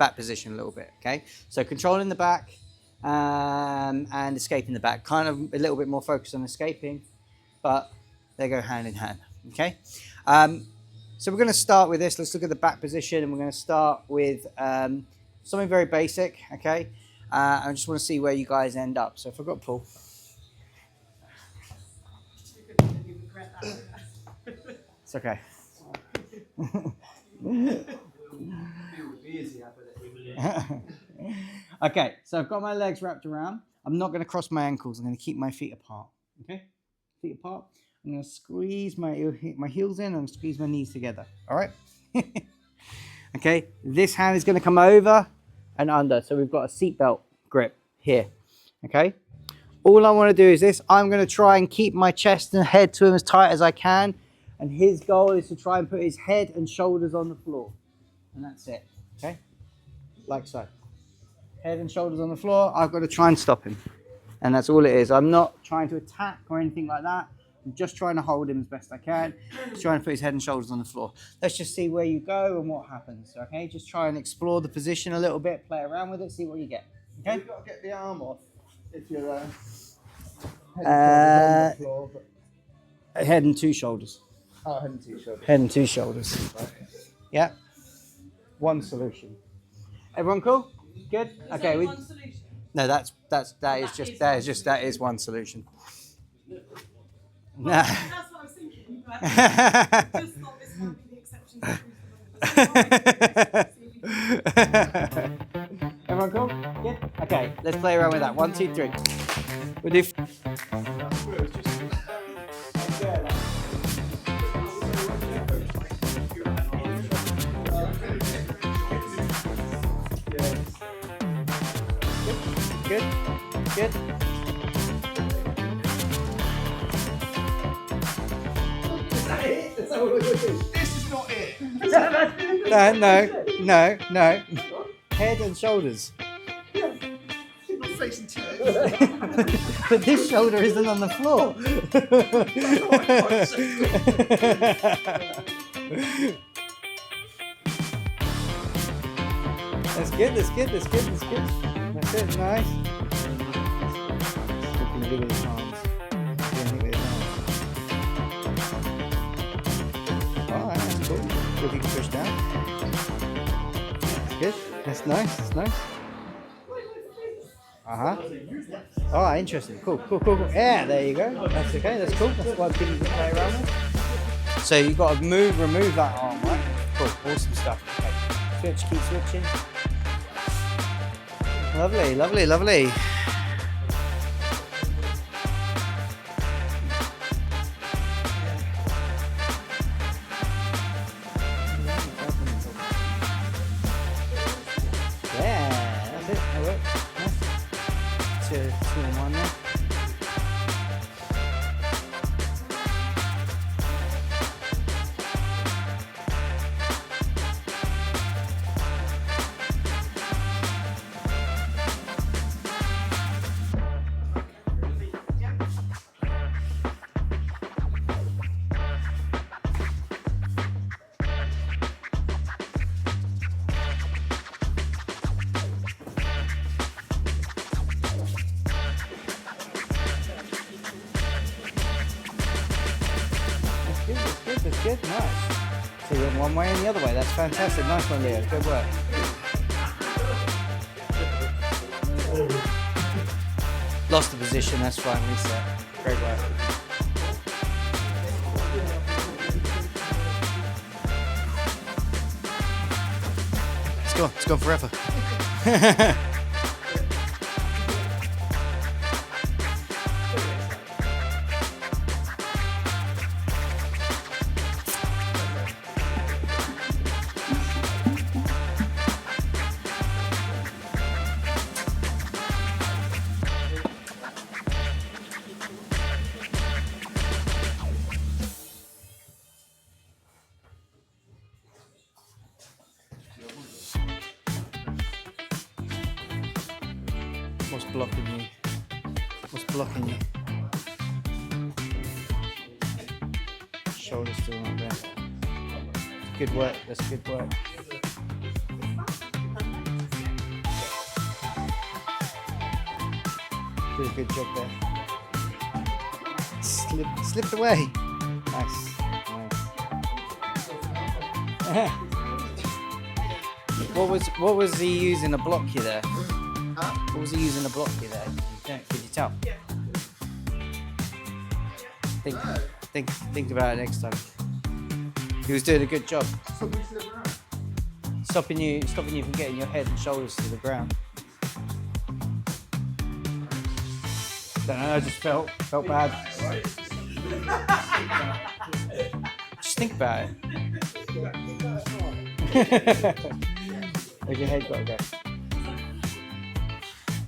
back position a little bit, okay? So controlling the back and escaping the back. Kind of a little bit more focused on escaping, but they go hand in hand, okay? So we're going to start with this. Let's look at the back position, and we're going to start with something very basic, okay? I just want to see where you guys end up. So if I've got Paul. It's okay. Okay, so I've got my legs wrapped around. I'm not going to cross my ankles. I'm going to keep my feet apart. Okay, feet apart. I'm going to squeeze my heels in and squeeze my knees together. All right. Okay, this hand is going to come over and under. So we've got a seatbelt grip here. Okay. All I want to do is this. I'm going to try and keep my chest and head to him as tight as I can. And his goal is to try and put his head and shoulders on the floor. And that's it. Okay? Like so. Head and shoulders on the floor. I've got to try and stop him. And that's all it is. I'm not trying to attack or anything like that. I'm just trying to hold him as best I can. Just trying to put his head and shoulders on the floor. Let's just see where you go and what happens. Okay? Just try and explore the position a little bit. Play around with it. See what you get. Okay? You've got to get the arm off if you're head and two shoulders. Oh, head and two shoulders. Head and two shoulders. Yeah. One solution. Everyone cool? Good? Okay. One solution? No, that is one solution. Nah. That's what I was thinking, but just thought this might be the exception. Everyone cool? Good? Okay, let's play around with that. 1, 2, 3. We'll do. Good. Good. Is that it? Is that what we're going to do? This is not it. No. Head and shoulders. Yeah. You're not facing to it. But this shoulder isn't on the floor. That's good. That's it, nice. Looking good with his arms. Alright, that's cool. See if you can push down. That's good. That's nice. Oh, interesting. Cool. Yeah, there you go. That's okay. That's cool. That's one thing you can play around with. So you've got to remove that arm, right? Cool. Awesome stuff. Okay. Keep switching. Lovely. Yeah, that's it. That works. Nice. 2 and 1 there. That's good, nice. So you went one way and the other way. That's fantastic. Nice one, Leo. Good work. Lost the position. That's fine. Reset. Great work. Let's go forever. What's blocking you? Shoulder's still not there. Good work. That's good work. Did a good job there. Slipped away. Nice. What was he using to block you there? What was he using to block you there? Could you tell? Yeah. Think about it next time. He was doing a good job. Stopping you from getting your head and shoulders to the ground. Don't know, I just felt bad. Just think about it. Where's your head got to go?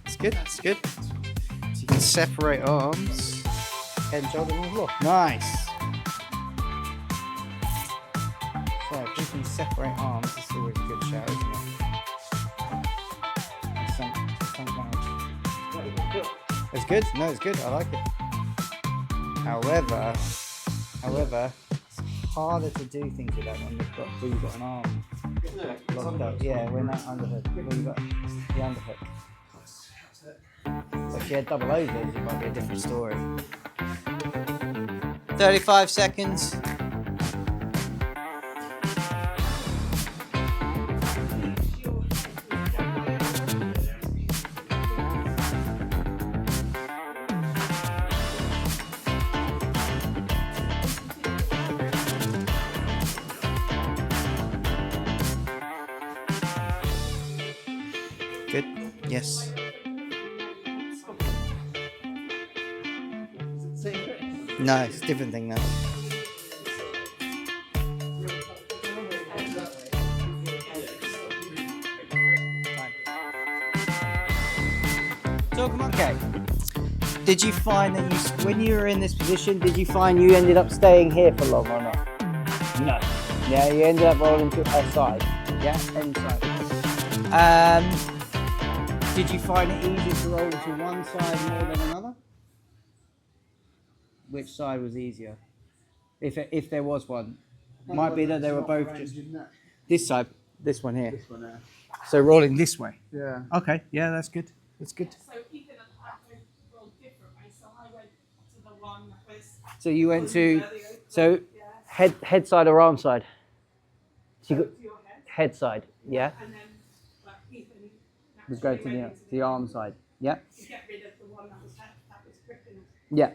It's good, it's good. So you can separate arms, head and shoulders on the floor. Nice. So if you can separate arms, it's always a good shout, isn't it? Sunk down. It's good. No, it's good. I like it. However, it's harder to do things with that when you've got an arm locked up. Yeah, when that underhook. When you've got the underhook. So if you had double overs, it might be a different story. 35 seconds. Good. Yes. No, it's a different thing now. So, okay. Did you find that when you were in this position, did you find you ended up staying here for long or not? No. Yeah, you ended up rolling to a side. Yeah, inside. Did you find it easier to roll to one side more than another? Which side was easier? If there was one. Might be that they were both just this side, this one here. This one there. So rolling this way. Yeah. Okay, yeah, that's good. That's good. So Ethan and I rolled differently. So I went to the one that was. So you went to Yeah. head side or arm side? So you got To your head. head side, yeah. And then like Ethan We go to naturally went into the arm side. Yeah. To get rid of the one that was gripping us. Yeah.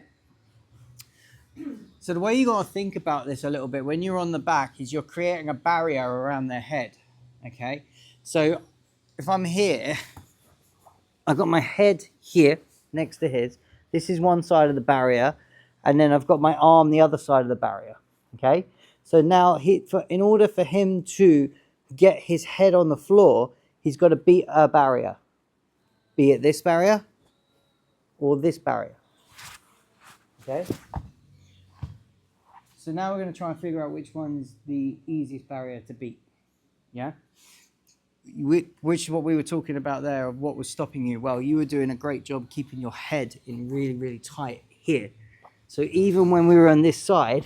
So the way you got to think about this a little bit when you're on the back is you're creating a barrier around their head. Okay. So if I'm here, I've got my head here next to his. This is one side of the barrier, and then I've got my arm the other side of the barrier. Okay. So now in order for him to get his head on the floor, he's got to beat a barrier. Be it this barrier or this barrier. Okay. So now we're going to try and figure out which one's the easiest barrier to beat. Yeah? Which is what we were talking about there, of what was stopping you. Well, you were doing a great job keeping your head in really, really tight here. So even when we were on this side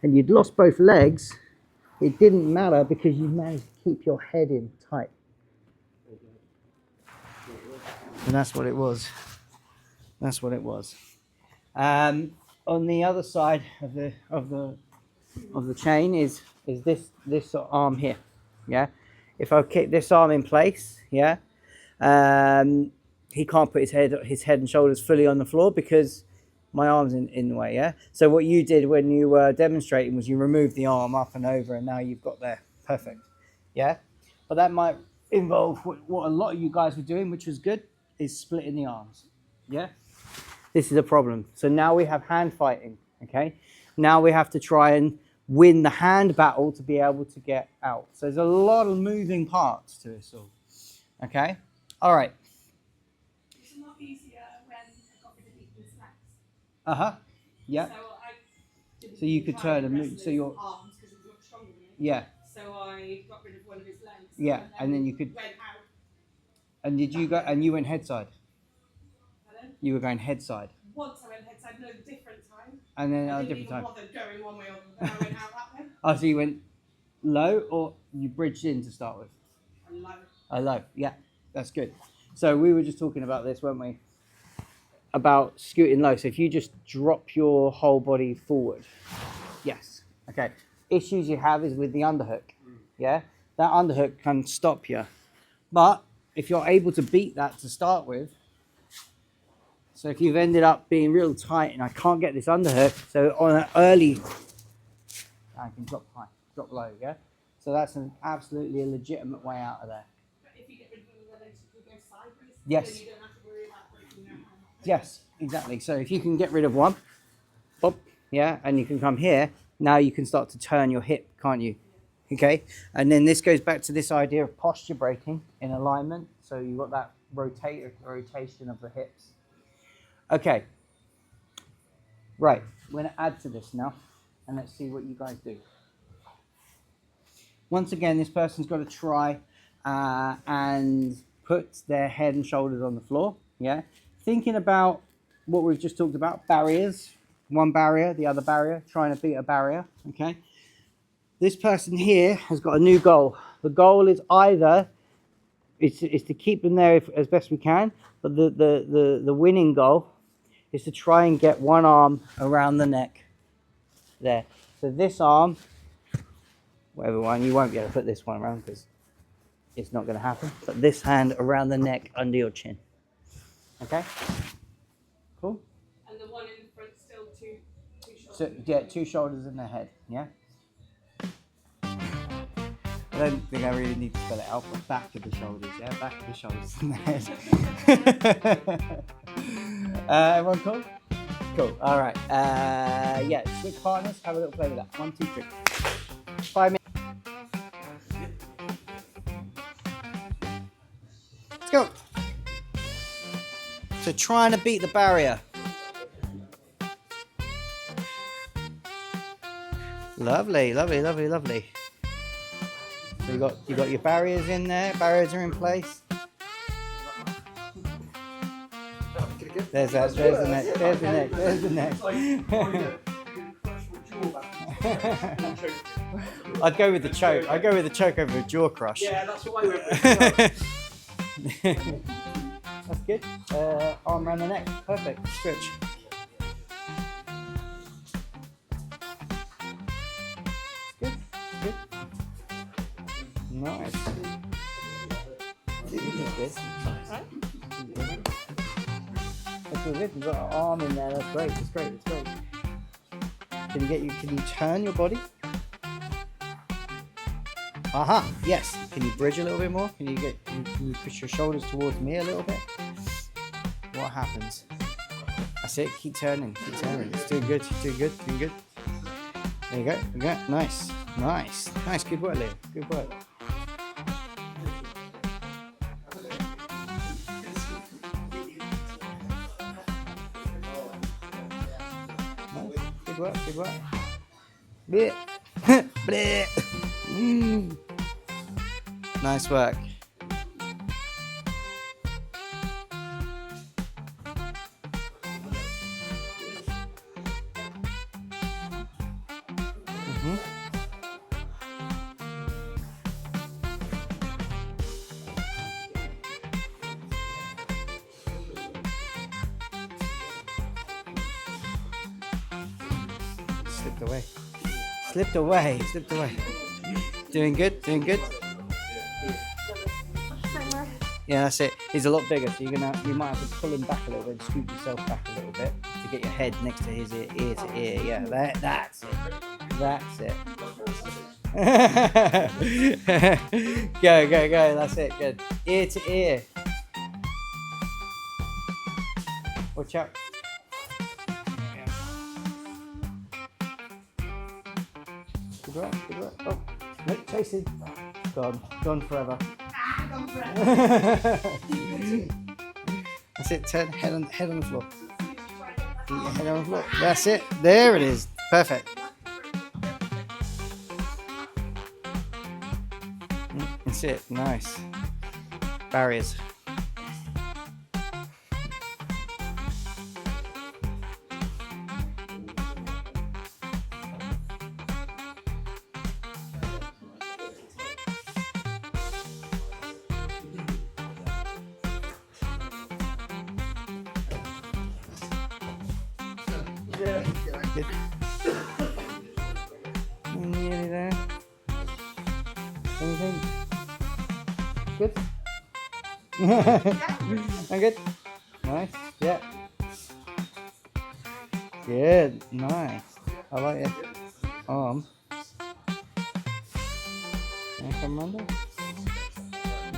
and you'd lost both legs, it didn't matter because you managed to keep your head in tight. And that's what it was. That's what it was. On the other side of the chain is this arm here. Yeah. If I kick this arm in place, yeah, he can't put his head and shoulders fully on the floor because my arm's in the way. Yeah. So what you did when you were demonstrating was you removed the arm up and over, and now you've got there. Perfect. Yeah. But that might involve what a lot of you guys were doing, which was good, is splitting the arms. Yeah. This is a problem. So now we have hand fighting, okay? Now we have to try and win the hand battle to be able to get out. So there's a lot of moving parts to this all, okay? All right. It's a lot easier when I got rid of Ethan's legs. Uh-huh, yeah. So I didn't So you could try turn and wrestle move, so his you're, arms because he was much stronger than me. yeah. So I got rid of one of his legs. Yeah, and then you could- went out. And did you go, and you went head side? Pardon? You were going head side. Once I went head side, no, different time. And then I a didn't different even time. bother going one way or the other. I went out that way. Oh, so you went low or you bridged in to start with? I love it. Oh, low, yeah, that's good. So we were just talking about this, weren't we? about scooting low. So if you just drop your whole body forward. Yes. Okay. Issues you have is with the underhook. Yeah. That underhook can stop you. But if you're able to beat that to start with, so if you've ended up being real tight and I can't get this underhook, so on an early, I can drop high, drop low, yeah? So that's an absolutely a legitimate way out of there. But if you get rid of one of the legs, you can go sideways. Yes. Then you don't have to worry about breaking your arm. Yes, exactly. So if you can get rid of one, pop, yeah, and you can come here, now you can start to turn your hip, can't you? Okay, and then this goes back to this idea of posture breaking in alignment. So you've got that rotation of the hips. Okay, right, we're going to add to this now, and let's see what you guys do. Once again, this person's got to try and put their head and shoulders on the floor, yeah? Thinking about what we've just talked about, barriers, one barrier, the other barrier, trying to beat a barrier, okay? This person here has got a new goal. The goal is either is to keep them there as best we can, but the winning goal is to try and get one arm around the neck there. So this arm, whatever one, you won't be able to put this one around because it's not going to happen. But this hand around the neck under your chin. Okay? Cool? And the one in the front still two shoulders. So, yeah, two shoulders in the head, yeah? I don't think I really need to spell it out, but back of the shoulders, yeah? Back of the shoulders in the head. Everyone cool? Cool, alright. Yeah, switch partners, have a little play with that. 1, 2, 3. 5 minutes. Let's go. So trying to beat the barrier. Lovely, lovely, lovely, lovely. So you got your barriers in there. Barriers are in place. There's that. There's the neck. There's the neck. There's the neck. I'd go with the choke. I'd go with the choke over a jaw crush. Yeah, that's what I went with. That's good. Arm around the neck. Perfect. Stretch. Good. Good. Nice. Good. That's all good. You've got an arm in there. That's great. That's great. That's great. Can you turn your body? Aha, yes. Can you bridge a little bit more? Can you push your shoulders towards me a little bit? What happens? That's it. Keep turning. Keep turning. It's doing good. Doing good. Doing good. There you go. Okay. Nice. Nice. Nice. Good work, Liam. Good work. Good work. Good work. Bleh. Bleh. Nice work. Slipped away. Slipped away. Slipped away. Doing good. Doing good. Yeah, that's it. He's a lot bigger, so you might have to pull him back a little bit and scoop yourself back a little bit to get your head next to his ear to ear. Yeah, that's it. That's it. Go. That's it. Good. Ear to ear. Watch out. Good work. Good work. Oh, no, chasing. Gone forever. That's it. Turn head on the floor. Keep your head on the floor. That's it. There it is. Perfect. That's it. Nice. Barriers. Yeah. Good. Nearly there. Anything? Good? I'm good? Nice. Yeah. Good. Nice. I like it. Arm. And come under.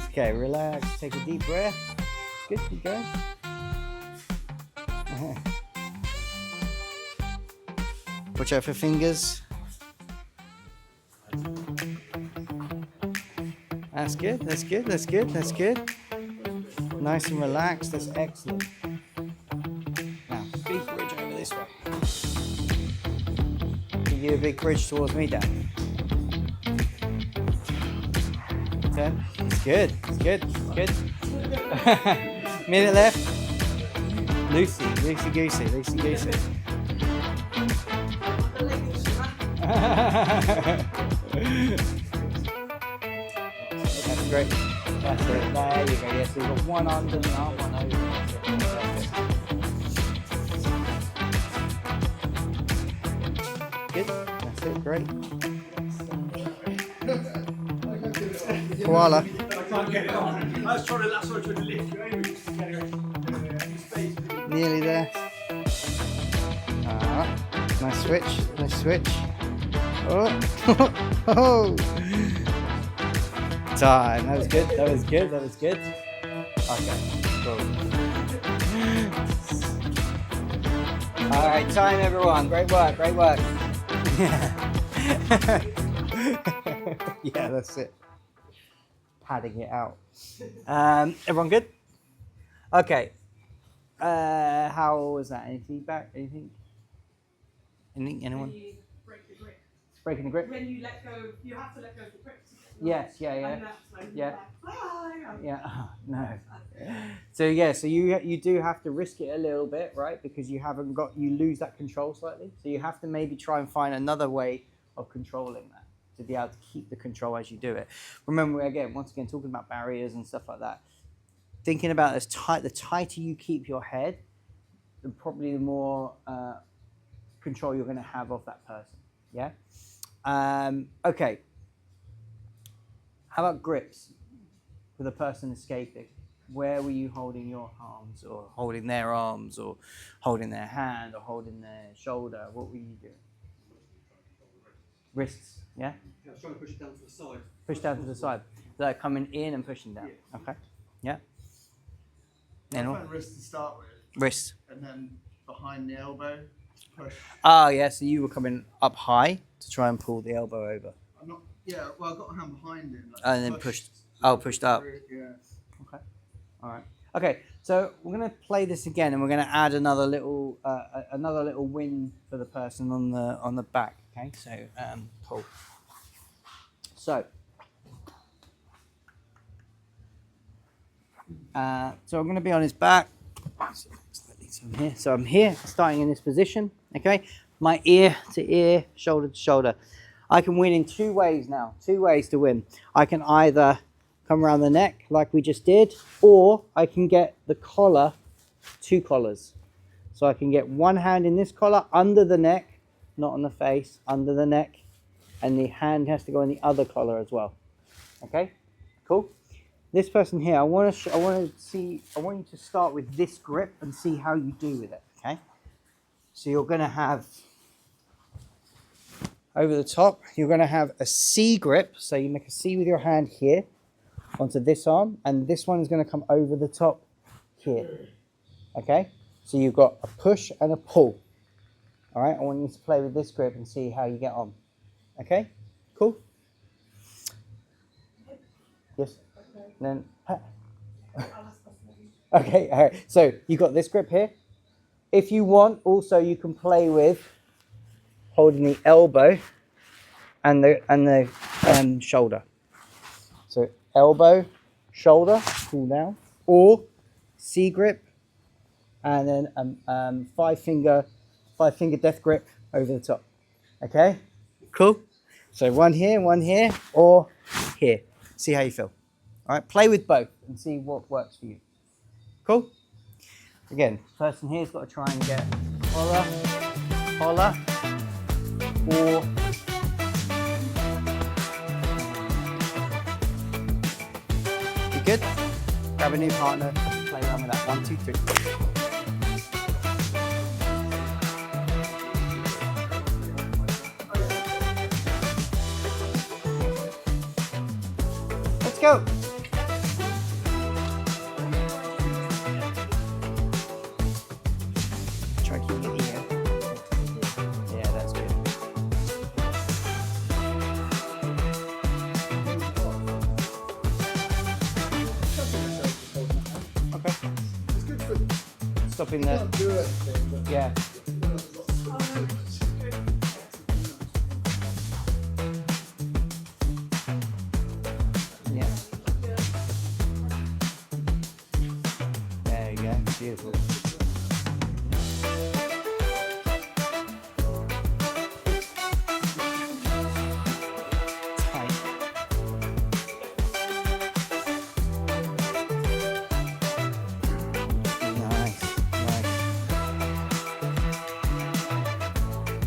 Okay, relax. Take a deep breath. Good. Keep going. Watch out for fingers. That's good, that's good, that's good, that's good. Nice and relaxed, that's excellent. Now, big bridge over this way. Can you do a big bridge towards me, Dan? Okay, it's good, it's good, it's good. Minute left. Loosey, loosey goosey, loosey goosey. That's great. That's it. There you go. Yes, so you've got one under and arm, one over. Good. That's it. Great. Koala. I can't get it on. That's what I tried to lift you over. Just to get it. Nearly there. Alright. Nice switch. Nice switch. Oh. Oh. Time. That was good. That was good. That was good. Okay. Cool. Alright, time everyone. Great work. Great work. Yeah, that's it. Padding it out. Everyone good? Okay. How was that? Any feedback? Anything? Anything? Anyone? When you break the grip. Breaking the grip? When you let go, you have to let go of the grip. Yes, yeah, yeah. And that's when Yeah. you're like, "Ah." Yeah. Oh, no. So yeah, so you do have to risk it a little bit, right? Because you lose that control slightly. So you have to maybe try and find another way of controlling that to be able to keep the control as you do it. Remember, once again, talking about barriers and stuff like that. Thinking about the tighter you keep your head, probably the more control you're going to have of that person. Yeah. Okay. How about grips for the person escaping? Where were you holding your arms, or holding their arms, or holding their hand, or holding their shoulder? What were you doing? Wrists, yeah? I was trying to push it down to the side. Push down to the side. So coming in and pushing down. Yeah. Okay. Yeah. I Then went wrist to start with, wrists. and then behind the elbow, push. Oh, yeah. So you were coming up high to try and pull the elbow over. I'm not. Yeah, well, I got a hand behind him. Like, And then pushed up. Yeah. Okay. All right. Okay. So we're gonna play this again, and we're gonna add another little win for the person on the back. Okay. So cool. So I'm gonna be on his back. So I'm here, starting in this position. Okay. My ear to ear, shoulder to shoulder. I can win in two ways now. Two ways to win. I can either come around the neck like we just did, or I can get the collar, two collars. So I can get one hand in this collar under the neck, not on the face, under the neck, and the hand has to go in the other collar as well. Okay, cool. This person here, I want you to start with this grip and see how you do with it. Okay, so you're going to have over the top, you're going to have a C grip. So you make a C with your hand here onto this arm, and this one is going to come over the top here. Okay, so you've got a push and a pull. All right, I want you to play with this grip and see how you get on. Okay, cool. Yes. Then. Okay. All right. So you got this grip here. If you want, also you can play with holding the elbow and the shoulder. So elbow, shoulder, pull down, or C grip, and then five finger death grip over the top. Okay, cool. So one here, or here. See how you feel. All right, play with both and see what works for you. Cool. Again, person here's got to try and get collar. collar, or you good? Grab a new partner, play around with that. 1, 2, 3. Let's go. Try keeping it here. Yeah, that's good. Okay. It's good for Stopping the. can't do anything, but Yeah. Yeah. There you go. Beautiful. Tight. Nice. Nice.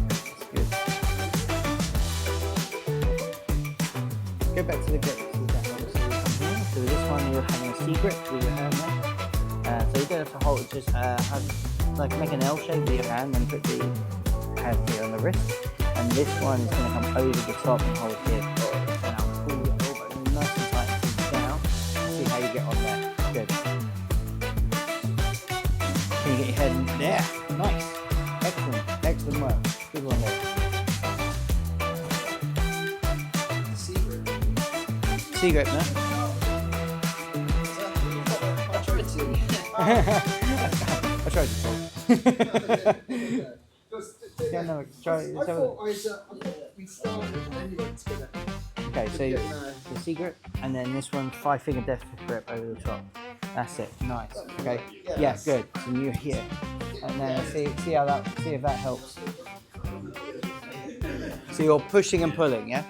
That's good. Go back to the grip. So this one you're having a C grip with your hand there. So you're going to hold, just have, like make an L shape with your hand and put the hand here on the wrist. And this one is going to come over the top and hold here. And I'll pull your elbow nice and tight down. See how you get on there. Good. Can you get your head in there? Nice. Excellent. Excellent work. Good one there. Secret. C grip, no? I tried to. I tried to talk. Yeah, no, try. I thought we started anyway together. Okay, so No. the C grip, and then this one 5-finger death grip over the top. That's it. Nice. Okay. Yeah, good. So you're here, and then see if that helps. So you're pushing and pulling, yeah.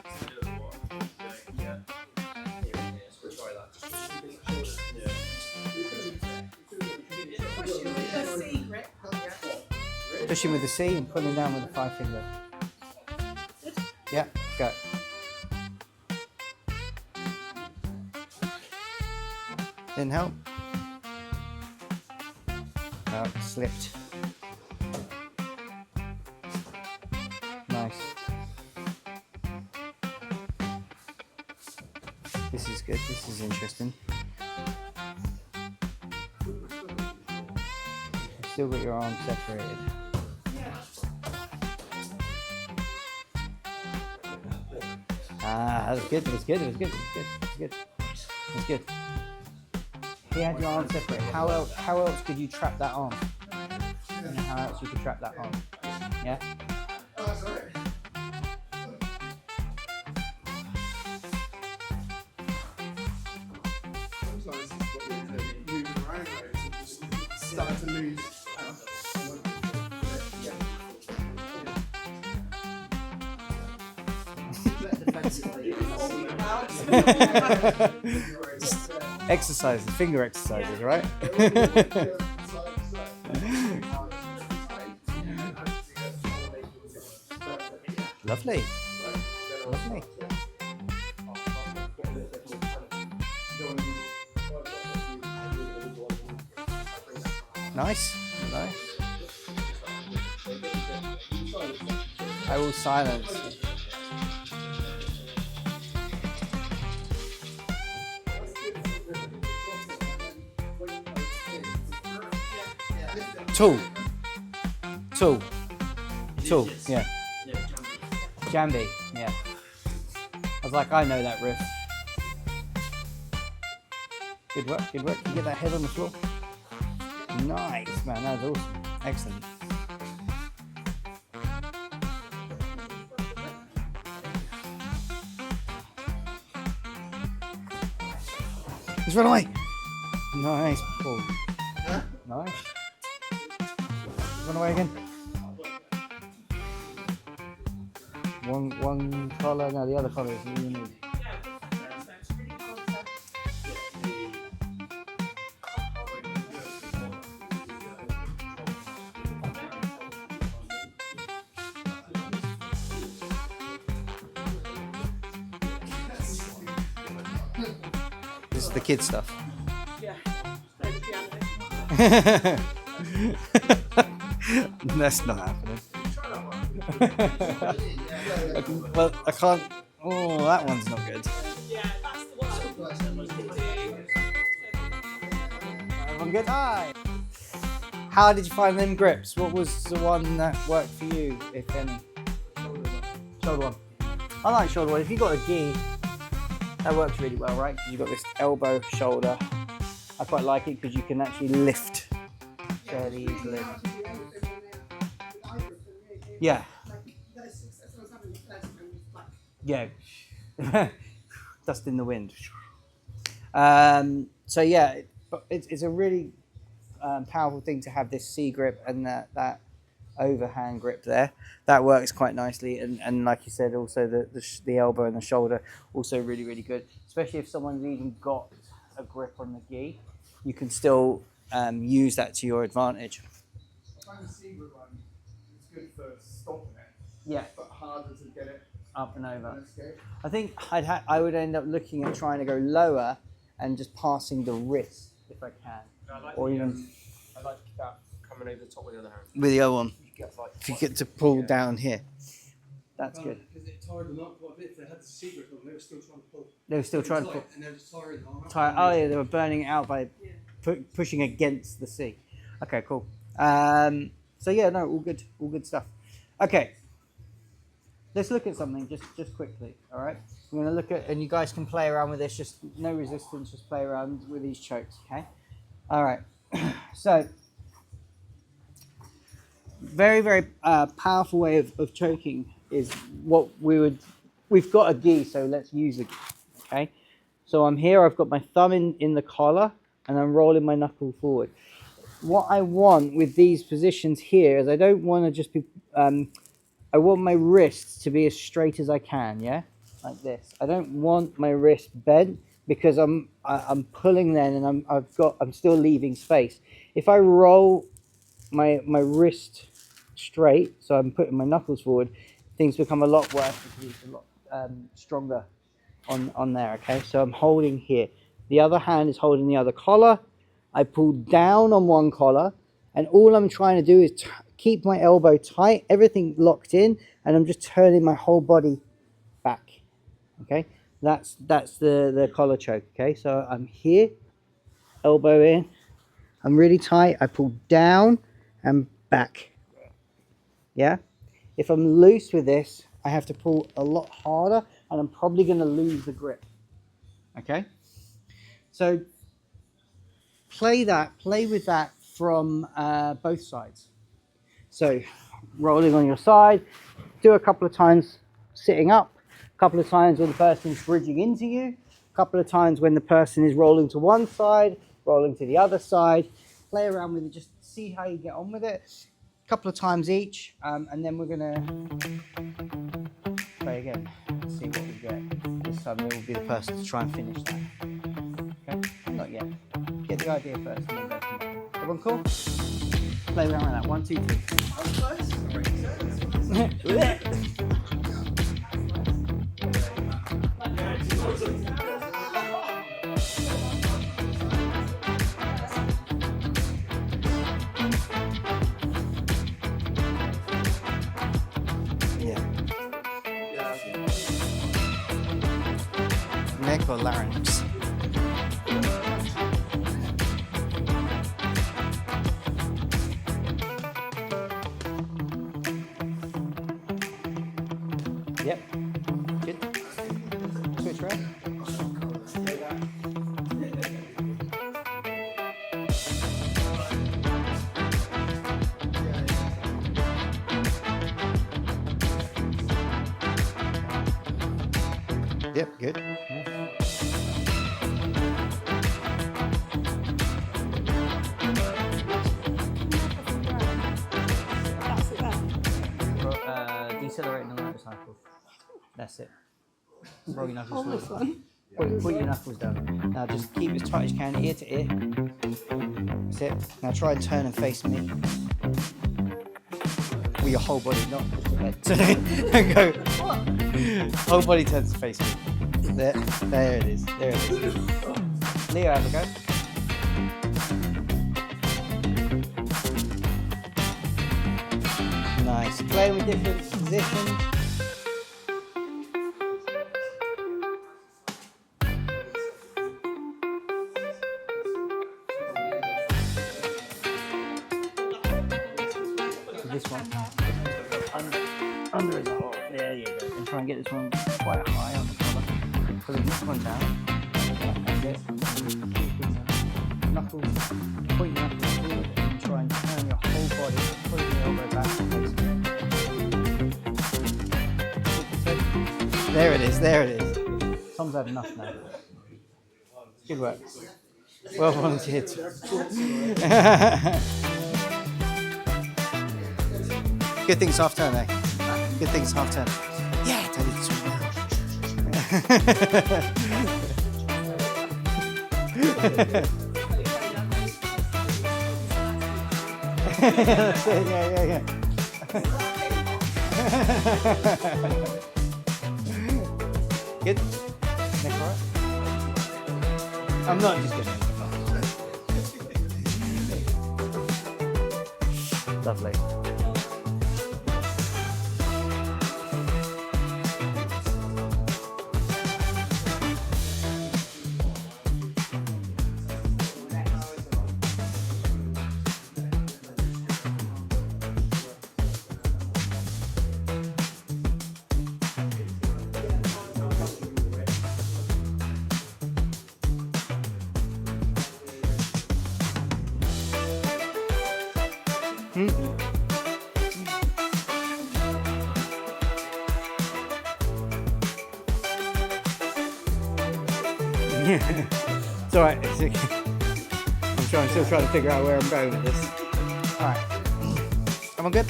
Pushing with the C grip. Pushing with the C and pulling down with the 5-finger. Yeah, go. Didn't help? Oh, it slipped. Nice. This is good, this is interesting. You've still got your arms separated. Ah, that was good, that was good, that was good, that was good, that was good. That was good. He had your arms separated. How else could you trap that arm? You know how else you could trap that arm? Yeah? Oh, sorry. Sometimes it's what you're moving around loads and just start to lose. Just exercises, finger exercises, right? Lovely. Lovely. Nice. Nice. I will silence. Tool. Yeah. Jambi. Yeah. I was like, I know that riff. Good work. Good work. You get that head on the floor. Nice, man. That was awesome. Excellent. He's run away. Nice, Paul. Nice. Run away again. One collar, no, the other collar is really need. This is the kid stuff. Yeah. Play the piano. That's not happening. Well, I can't. Oh, that one's not good. Yeah, that's the one. Everyone good? Hi. How did you find them grips? What was the one that worked for you, if any? Shoulder one. I like shoulder one. If you got a gi, that works really well, right? Because you've got this elbow, shoulder. I quite like it because you can actually lift fairly easily. Yeah. Yeah. Dust in the wind. So yeah, but it's a really powerful thing to have this C grip and that overhand grip there. That works quite nicely, and like you said, also the elbow and the shoulder also really, really good. Especially if someone's even got a grip on the gi, you can still use that to your advantage. I find the secret one is good for stopping it, Yeah, but harder to get it up and over. on escape. I think I would end up looking at trying to go lower and just passing the wrist if I can, I like or the, even I like that coming over the top with the other hand. with the other one. You get like If you get to pull down here, that's good. Because it tired them up quite a bit. If they had the secret on, they were still trying to pull. They were still trying to pull. And they were just tiring them up. Oh yeah, they were burning it out by pushing against the sea. Okay, cool. So yeah, no, all good stuff. Okay, let's look at something just quickly. All right, I'm going to look at, and you guys can play around with this. Just no resistance. Just play around with these chokes. Okay. All right. So very powerful way of choking is what we've got a gi, so let's use a gi. Okay. So I'm here. I've got my thumb in the collar, and I'm rolling my knuckle forward. What I want with these positions here is I don't want to just be, I want my wrists to be as straight as I can, yeah? Like this. I don't want my wrist bent because I'm pulling then and I'm still leaving space. If I roll my wrist straight, so I'm putting my knuckles forward, things become a lot worse because it's a lot stronger on there, okay? So I'm holding here. The other hand is holding the other collar. I pull down on one collar, and all I'm trying to do is keep my elbow tight, everything locked in, and I'm just turning my whole body back. Okay, that's the collar choke. Okay, so I'm here, elbow in, I'm really tight. I pull down and back. Yeah, if I'm loose with this, I have to pull a lot harder, and I'm probably going to lose the grip. Okay, so play with that from both sides. So rolling on your side, do a couple of times sitting up, a couple of times when the person is bridging into you, a couple of times when the person is rolling to one side, rolling to the other side. Play around with it, just see how you get on with it. A couple of times each, and then we're gonna play again, see what we get. This time it will be the person to try and finish that. Okay, not yet. Get the idea first and then go from there. Everyone cool? Play around with that. 1, 2, 3. Yeah. Neck or larynx? Yep. Good. Switch around. Yep, good. Decelerating the motorcycle. That's it. Roll your knuckles forward. Put your knuckles down. Now just keep as tight as you can, ear to ear. That's it. Now try and turn and face me. With your whole body, not just your head. Go. Whole body turns to face me. There it is. There it is. Leo, have a go. Nice. Playing with different positions. This one. Under his hole. There you go. And try and get this one quite high on the collar. Pulling this one down. That's it. Knuckles, point your knuckles forward and try and turn your whole body, pulling the elbow back. There it is, there it is. Tom's had enough now. Good work. Well volunteered. Good things half turn, eh? Good things half turn. Yeah, tell you this one now. That's it, yeah. Good. Neck right. I'm not just kidding. Lovely. It's alright. I'm still trying to figure out where I'm going with this. Alright. Am I good?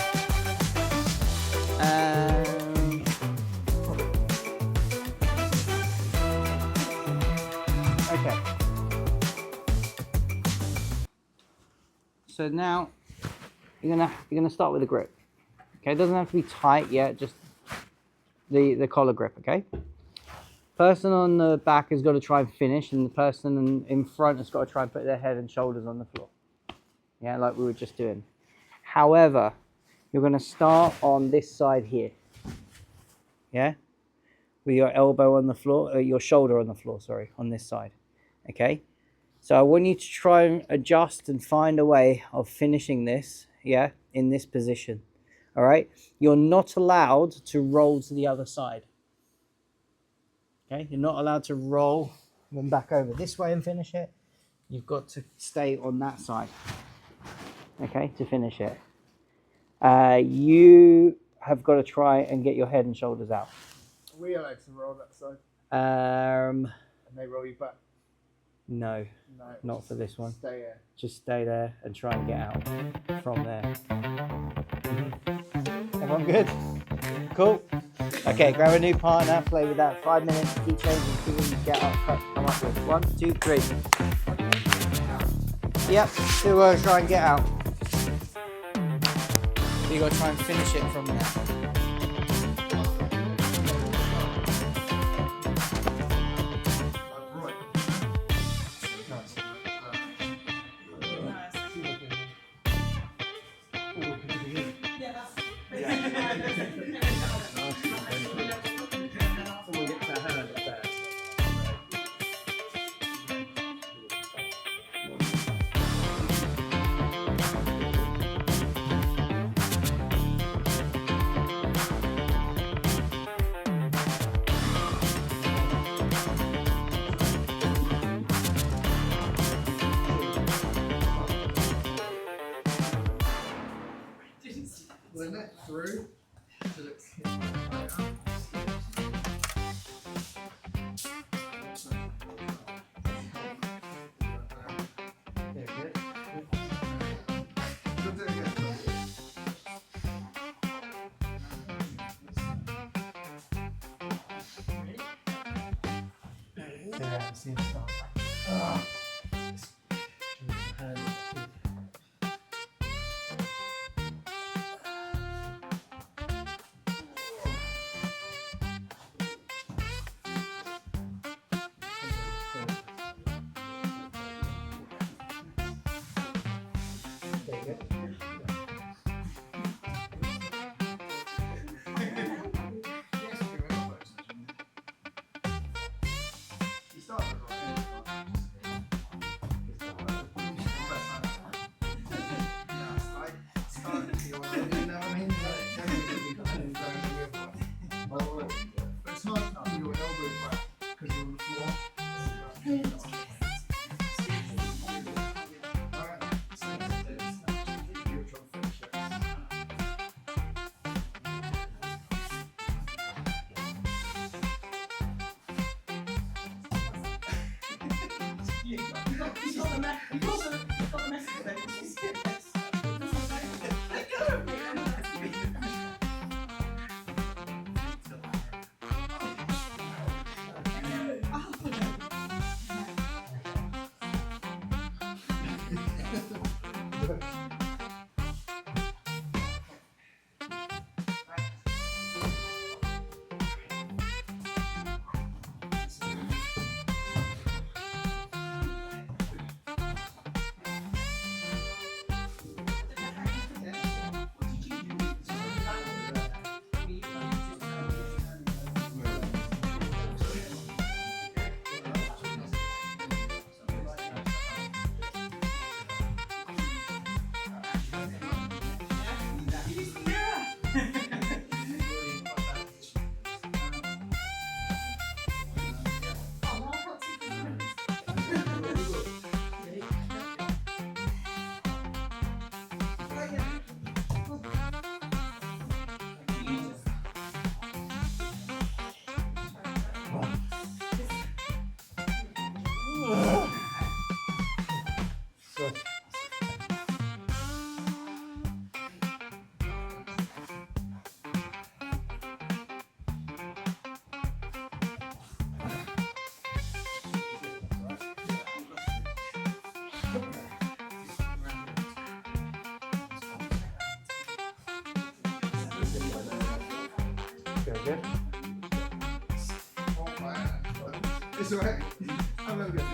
Okay. So now you're gonna start with the grip. Okay, it doesn't have to be tight yet, just the collar grip, okay? Person on the back has got to try and finish, and the person in front has got to try and put their head and shoulders on the floor. Yeah, like we were just doing. However, you're going to start on this side here. Yeah? With your elbow on the floor, your shoulder on the floor, sorry, on this side. Okay? So I want you to try and adjust and find a way of finishing this, yeah, in this position. All right? You're not allowed to roll to the other side. Okay, you're not allowed to roll them back over this way and finish it. You've got to stay on that side, okay, to finish it. You have got to try and get your head and shoulders out. We allowed to roll that side, And they roll you back. no, No, not for this one. stay here. Just stay there and try and get out from there. Everyone good? Cool. Okay, grab a new partner, play with that 5 minutes, keep changing, see what you get up, come up with. 1, 2, 3. Yep, still gotta try and get out. So you gotta try and finish it from there. The neck through to the He's got the message then. He's got the message. Let go of me. Good. It's alright. I'm gonna get it.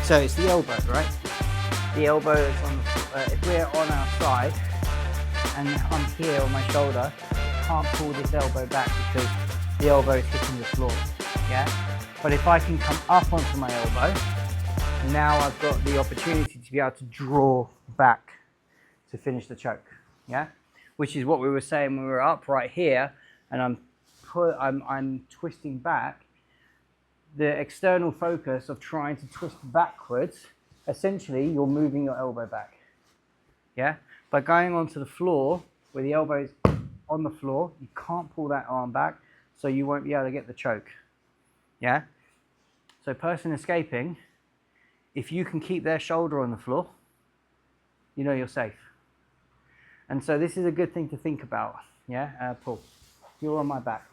So it's the elbow, right? The elbow is on, if we're on our side and I'm here on my shoulder, I can't pull this elbow back because the elbow is hitting the floor, yeah? But if I can come up onto my elbow, now I've got the opportunity to be able to draw back to finish the choke, yeah? Which is what we were saying when we were up right here and I'm twisting back. The external focus of trying to twist backwards, essentially you're moving your elbow back, yeah? By going onto the floor, where the elbow is on the floor, you can't pull that arm back, so you won't be able to get the choke, yeah? So person escaping, if you can keep their shoulder on the floor, you know you're safe. And so this is a good thing to think about, yeah? Paul, you're on my back.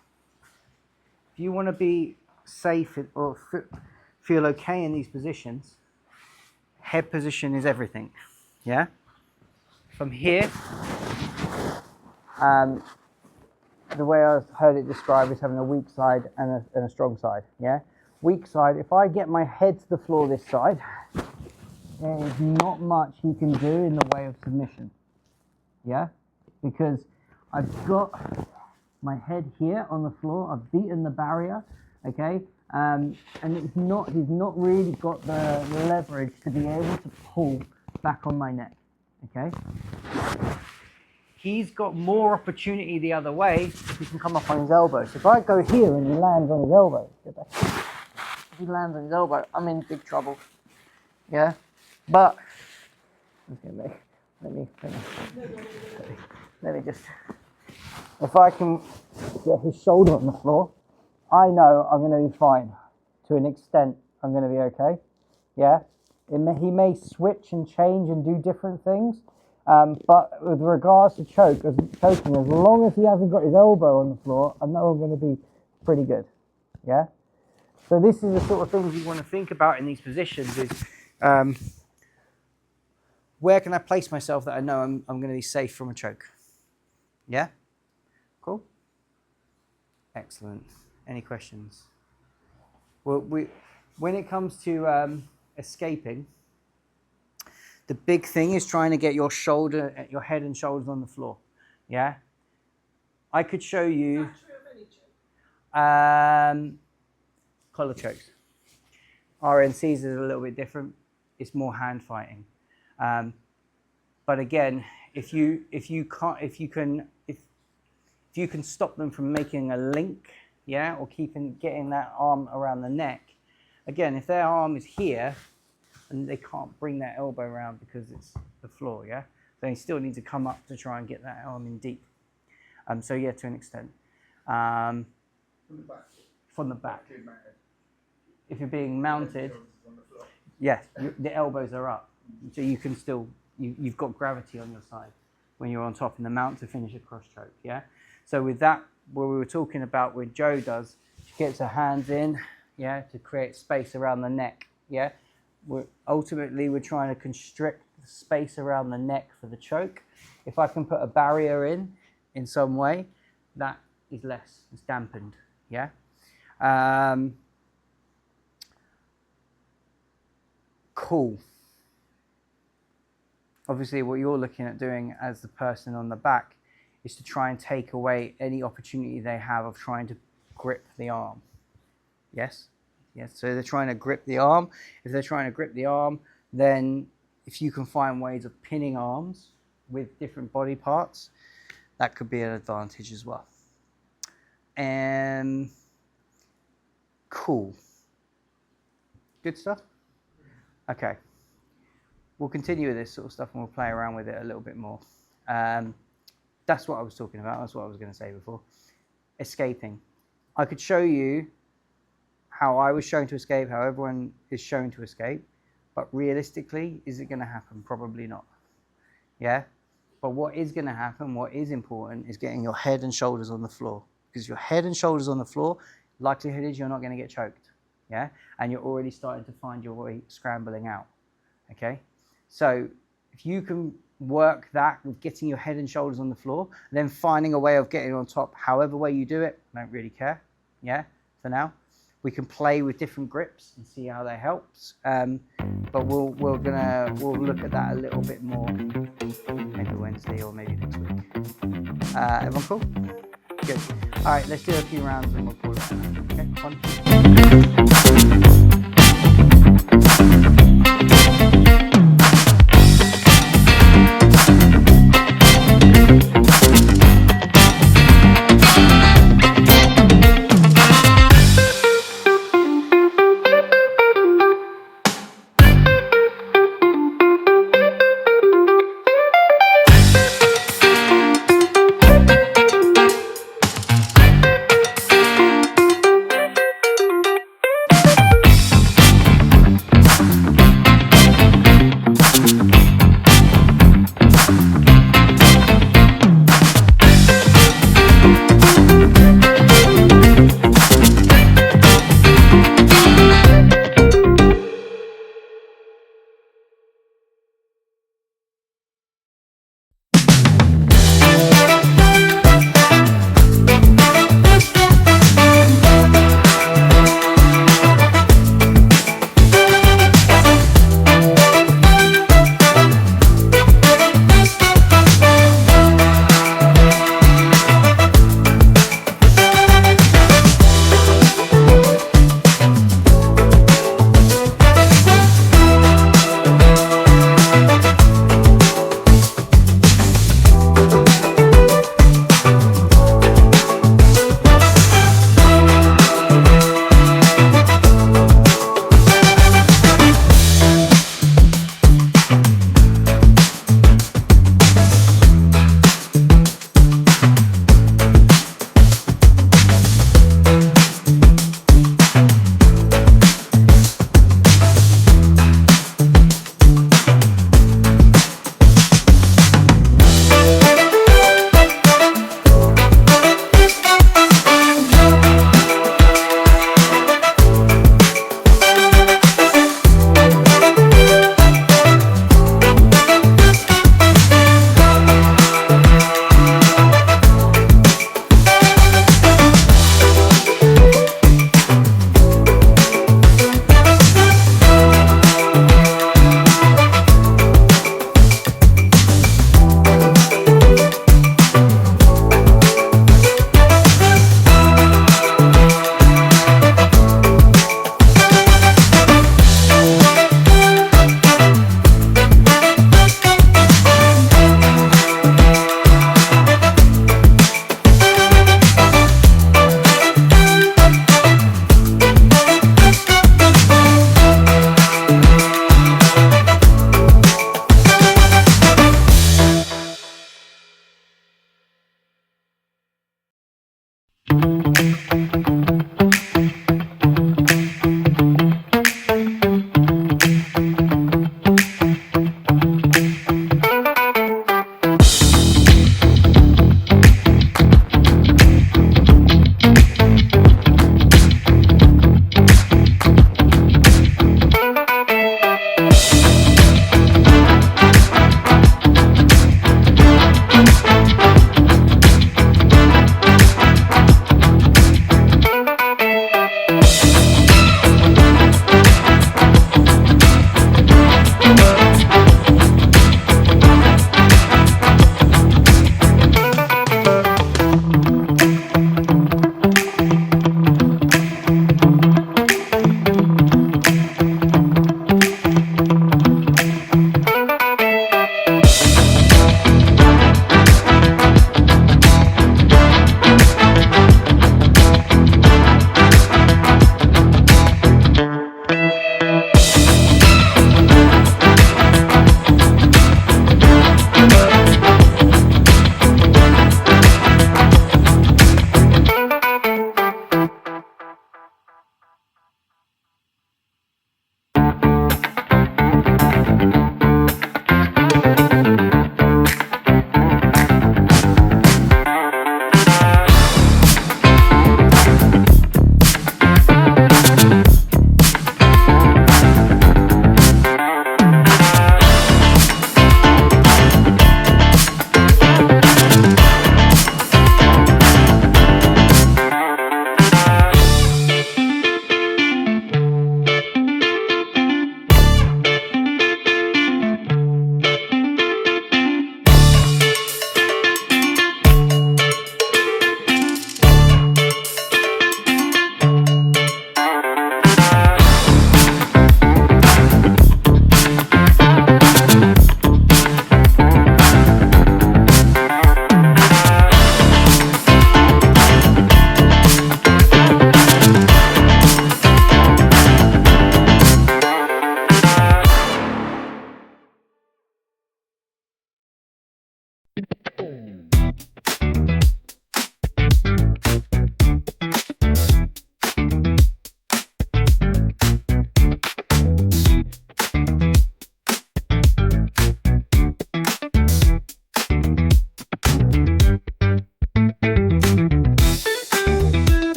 If you want to be safe or feel okay in these positions, head position is everything, yeah? From here, the way I've heard it described is having a weak side and a strong side, yeah? Weak side, if I get my head to the floor this side, there is not much he can do in the way of submission. Yeah? Because I've got my head here on the floor, I've beaten the barrier, okay? And he's not really got the leverage to be able to pull back on my neck, okay? He's got more opportunity the other way if he can come up on his elbow. So if I go here and he lands on his elbow, if he lands on his elbow, I'm in big trouble, yeah? But, let me just, if I can get his shoulder on the floor, I know I'm going to be fine. To an extent, I'm going to be okay. Yeah? He may switch and change and do different things, but with regards to choking, as long as he hasn't got his elbow on the floor, I know I'm going to be pretty good. Yeah? So this is the sort of things you want to think about in these positions is, where can I place myself that I know I'm going to be safe from a choke? Yeah? Cool? Excellent. Any questions? Well, when it comes to escaping, the big thing is trying to get your head and shoulders on the floor. Yeah? I could show you collar chokes. RNCs is a little bit different. It's more hand fighting. But again, if you can stop them from making a link, yeah, or getting that arm around the neck. Again, if their arm is here and they can't bring that elbow around because it's the floor, yeah, then you still need to come up to try and get that arm in deep. So yeah, to an extent. From the back. If you're being mounted, yes, the elbows are up, so you can still you've got gravity on your side when you're on top in the mount to finish a cross choke. Yeah. So with that, what we were talking about, what Joe does, she gets her hands in, yeah, to create space around the neck. Yeah. We're trying to constrict the space around the neck for the choke. If I can put a barrier in some way, that is less. It's dampened. Yeah. Cool. Obviously, what you're looking at doing as the person on the back is to try and take away any opportunity they have of trying to grip the arm. Yes? Yes. So they're trying to grip the arm. If they're trying to grip the arm, then if you can find ways of pinning arms with different body parts, that could be an advantage as well. And cool. Good stuff? Okay. We'll continue with this sort of stuff and we'll play around with it a little bit more. That's what I was talking about. That's what I was going to say before. Escaping. I could show you how I was shown to escape, how everyone is shown to escape, but realistically, is it going to happen? Probably not. Yeah? But what is going to happen, what is important, is getting your head and shoulders on the floor. Because your head and shoulders on the floor, likelihood is you're not going to get choked. Yeah? And you're already starting to find your way scrambling out. Okay? So if you can work that with getting your head and shoulders on the floor, then finding a way of getting on top, however way you do it, I don't really care. Yeah, for now. We can play with different grips and see how that helps. But we'll look at that a little bit more maybe Wednesday or maybe next week. Everyone cool? Good. All right, let's do a few rounds and we'll call it. Okay, 1, 2.